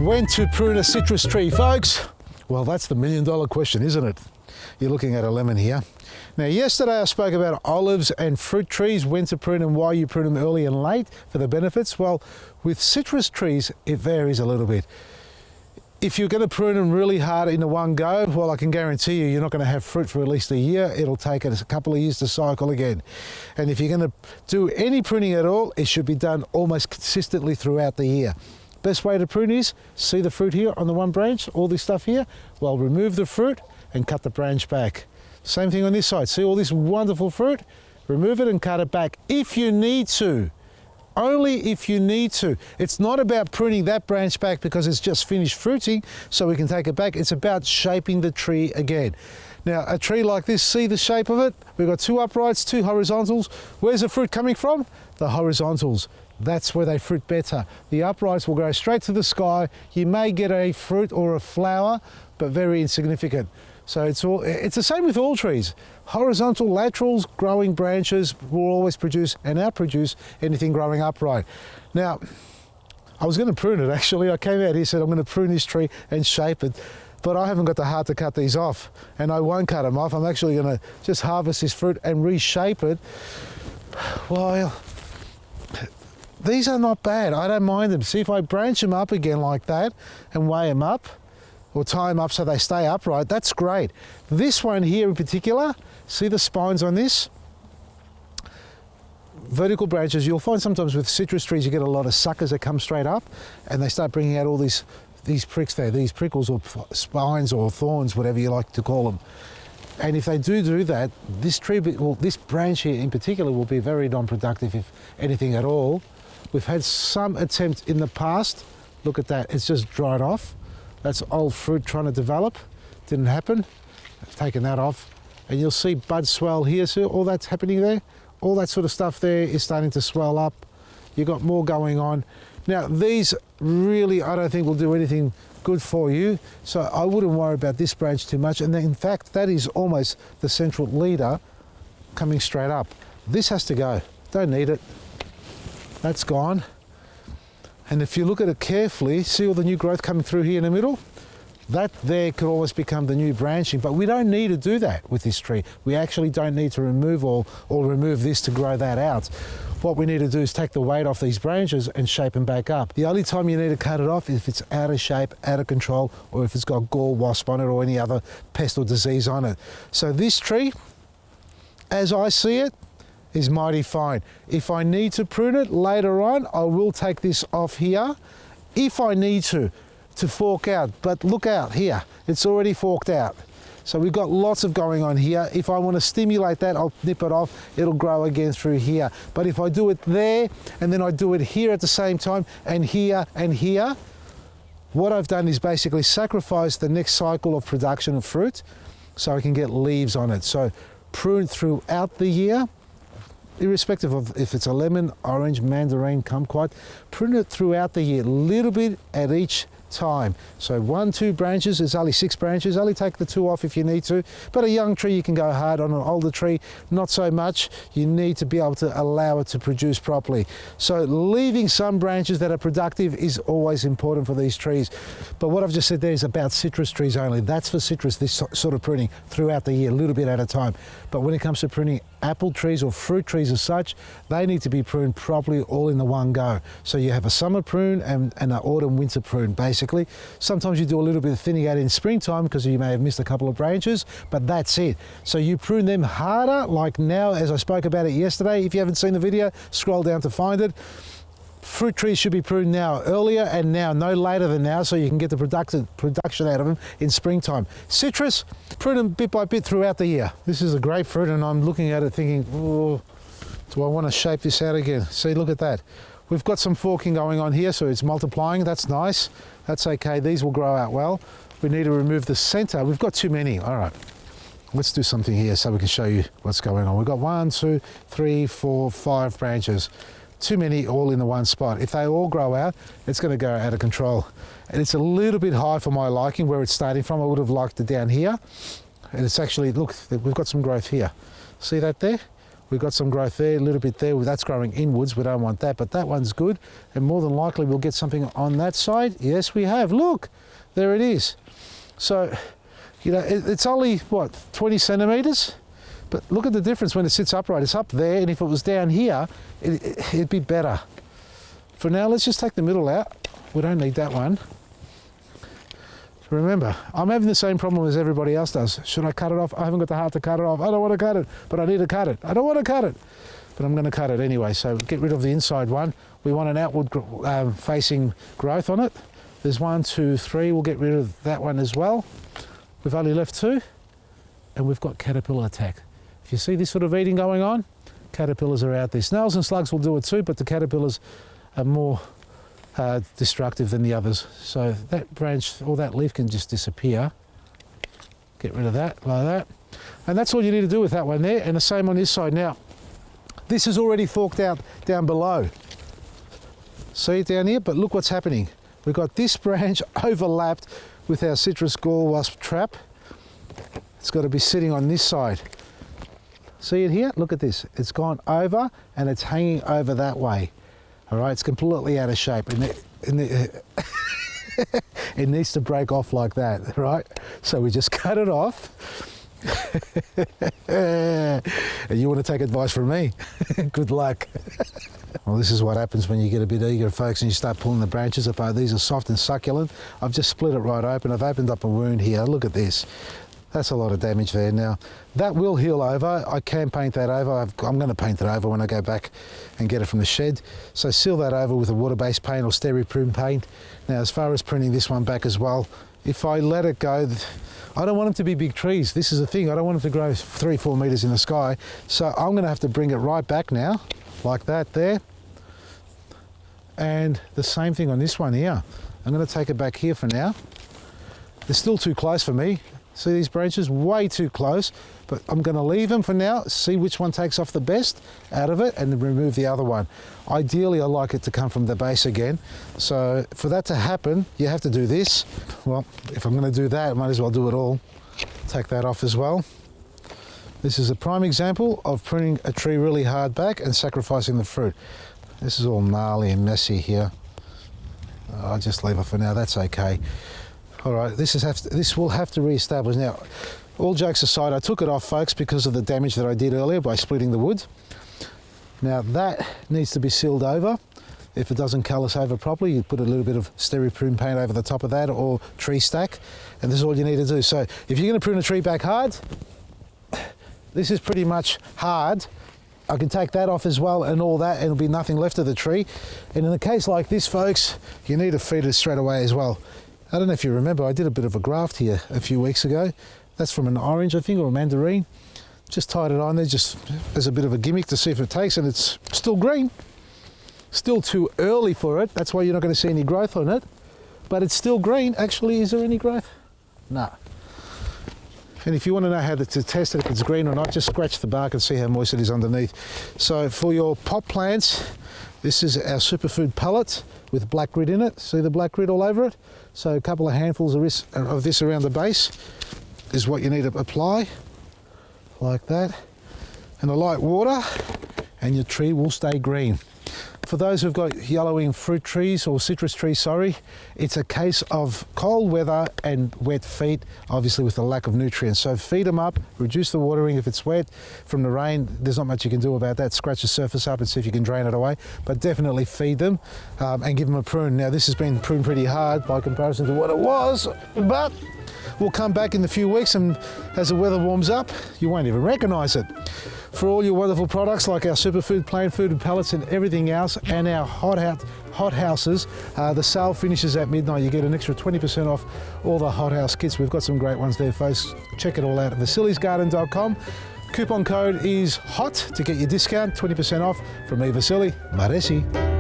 When to prune a citrus tree, folks? Well, that's the million-dollar question, isn't it? You're looking at a lemon here. Now, yesterday I spoke about olives and fruit trees, when to prune and why you prune them early and late for the benefits. Well, with citrus trees, it varies a little bit. If you're going to prune them really hard into one go, well, I can guarantee you, you're not going to have fruit for at least a year. It'll take a couple of years to cycle again. And if you're going to do any pruning at all, it should be done almost consistently throughout the year. Best way to prune is, see the fruit here on the one branch, all this stuff here? Well, remove the fruit and cut the branch back. Same thing on this side. See all this wonderful fruit? Remove it and cut it back if you need to. Only if you need to. It's not about pruning that branch back because it's just finished fruiting so we can take it back. It's about shaping the tree again. Now, a tree like this, see the shape of it? We've got two uprights, two horizontals. Where's the fruit coming from? The horizontals. That's where they fruit better. The uprights will go straight to the sky. You may get a fruit or a flower, but very insignificant. So it's the same with all trees. Horizontal laterals, growing branches will always produce and outproduce anything growing upright. Now, I was going to prune it actually. I came out here, said I'm going to prune this tree and shape it, but I haven't got the heart to cut these off, and I won't cut them off. I'm actually going to just harvest this fruit and reshape it. Well, these are not bad. I don't mind them. See, if I branch them up again like that and weigh them up, or tie them up so they stay upright, that's great. This one here in particular, see the spines on this? Vertical branches, you'll find sometimes with citrus trees you get a lot of suckers that come straight up and they start bringing out all these pricks there, these prickles or spines or thorns, whatever you like to call them. And if they do that, this tree, well, this branch here in particular will be very non-productive, if anything at all. We've had some attempt in the past. Look at that, it's just dried off. That's old fruit trying to develop. Didn't happen. I've taken that off. And you'll see bud swell here. See all that's happening there? All that sort of stuff there is starting to swell up. You've got more going on. Now, these really, I don't think will do anything good for you. So I wouldn't worry about this branch too much. And then, in fact, that is almost the central leader coming straight up. This has to go. Don't need it. That's gone. And if you look at it carefully, see all the new growth coming through here in the middle? That there could always become the new branching, but we don't need to do that with this tree. We actually don't need to remove or remove this to grow that out. What we need to do is take the weight off these branches and shape them back up. The only time you need to cut it off is if it's out of shape, out of control, or if it's got gall wasp on it or any other pest or disease on it. So this tree, as I see it, is mighty fine. If I need to prune it later on, I will take this off here if I need to fork out. But look out here, it's already forked out. So we've got lots of going on here. If I want to stimulate that, I'll nip it off. It'll grow again through here. But if I do it there and then I do it here at the same time and here, what I've done is basically sacrifice the next cycle of production of fruit so I can get leaves on it. So prune throughout the year, irrespective of if it's a lemon, orange, mandarin, kumquat, prune it throughout the year, a little bit at each time. So 1, 2 branches, there's only 6 branches, only take the 2 off if you need to. But a young tree you can go hard on, an older tree not so much. You need to be able to allow it to produce properly. So leaving some branches that are productive is always important for these trees. But what I've just said there is about citrus trees only. That's for citrus, this sort of pruning throughout the year, a little bit at a time. But when it comes to pruning apple trees or fruit trees as such, they need to be pruned properly all in the one go. So you have a summer prune and an autumn winter prune basically. Sometimes you do a little bit of thinning out in springtime because you may have missed a couple of branches, but that's it. So you prune them harder, like now as I spoke about it yesterday. If you haven't seen the video, scroll down to find it. Fruit trees should be pruned now, earlier and now, no later than now, so you can get the production out of them in springtime. Citrus, prune them bit by bit throughout the year. This is a grapefruit and I'm looking at it thinking, oh, do I want to shape this out again? See, look at that. We've got some forking going on here, so it's multiplying. That's nice. That's okay. These will grow out well. We need to remove the center. We've got too many. All right. Let's do something here so we can show you what's going on. We've got 1, 2, 3, 4, 5 branches. Too many all in the one spot. If they all grow out, it's going to go out of control. And it's a little bit high for my liking where it's starting from. I would have liked it down here. And it's actually, look, we've got some growth here. See that there? We've got some growth there, a little bit there. That's growing inwards. We don't want that, but that one's good. And more than likely we'll get something on that side. Yes, we have. Look, there it is. So, you know, it's only, what, 20 centimetres? But look at the difference when it sits upright. It's up there, and if it was down here, it'd be better. For now, let's just take the middle out. We don't need that one. Remember, I'm having the same problem as everybody else does. Should I cut it off? I haven't got the heart to cut it off. I don't want to cut it, but I need to cut it. I don't want to cut it, but I'm going to cut it anyway. So get rid of the inside one. We want an outward facing growth on it. There's 1, 2, 3. We'll get rid of that one as well. We've only left 2, and we've got caterpillar attack. If you see this sort of eating going on, caterpillars are out there. Snails and slugs will do it too, but the caterpillars are more destructive than the others. So that branch or that leaf can just disappear. Get rid of that like that. And that's all you need to do with that one there. And the same on this side. Now, this is already forked out down below. See it down here? But look what's happening. We've got this branch overlapped with our citrus gall wasp trap. It's got to be sitting on this side. See it here? Look at this. It's gone over and it's hanging over that way. All right, it's completely out of shape, and it needs to break off like that, right? So we just cut it off. And you want to take advice from me? Good luck. Well, this is what happens when you get a bit eager, folks, and you start pulling the branches apart. These are soft and succulent. I've just split it right open. I've opened up a wound here. Look at this. That's a lot of damage there. Now, that will heal over. I can paint that over. I'm going to paint it over when I go back and get it from the shed. So seal that over with a water-based paint or Prune paint. Now, as far as pruning this one back as well, if I let it go, I don't want them to be big trees. This is the thing. I don't want them to grow 3-4 metres in the sky. So I'm going to have to bring it right back now, like that there. And the same thing on this one here. I'm going to take it back here for now. It's still too close for me. See these branches? Way too close, but I'm going to leave them for now, see which one takes off the best out of it, and then remove the other one. Ideally, I like it to come from the base again. So for that to happen, you have to do this. Well, if I'm going to do that, I might as well do it all. Take that off as well. This is a prime example of pruning a tree really hard back and sacrificing the fruit. This is all gnarly and messy here. I'll just leave it for now, that's okay. All right, this will have to re-establish. Now, all jokes aside, I took it off, folks, because of the damage that I did earlier by splitting the wood. Now, that needs to be sealed over. If it doesn't callus over properly, you put a little bit of Prune paint over the top of that, or tree stack, and this is all you need to do. So, if you're going to prune a tree back hard, this is pretty much hard. I can take that off as well and all that, and there'll be nothing left of the tree. And in a case like this, folks, you need to feed it straight away as well. I don't know if you remember, I did a bit of a graft here a few weeks ago. That's from an orange, I think, or a mandarin. Just tied it on there just as a bit of a gimmick to see if it takes, and it's still green. Still too early for it. That's why you're not going to see any growth on it. But it's still green. Actually, is there any growth? No. And if you want to know how to test it, if it's green or not, just scratch the bark and see how moist it is underneath. So for your pot plants, this is our superfood pellet with black grit in it. See the black grit all over it? So a couple of handfuls of this around the base is what you need to apply, like that. And a light water, and your tree will stay green. For those who've got yellowing fruit trees or citrus trees, sorry, it's a case of cold weather and wet feet, obviously with the lack of nutrients. So feed them up, reduce the watering if it's wet from the rain. There's not much you can do about that. Scratch the surface up and see if you can drain it away, but definitely feed them and give them a prune. Now this has been pruned pretty hard by comparison to what it was, but we'll come back in a few weeks, and as the weather warms up, you won't even recognize it. For all your wonderful products like our superfood, plain food and pellets and everything else, and our hot houses, the sale finishes at midnight. You get an extra 20% off all the hot house kits. We've got some great ones there, folks. Check it all out at vasilisgarden.com. Coupon code is HOT to get your discount, 20% off from me, Vasili Maresi.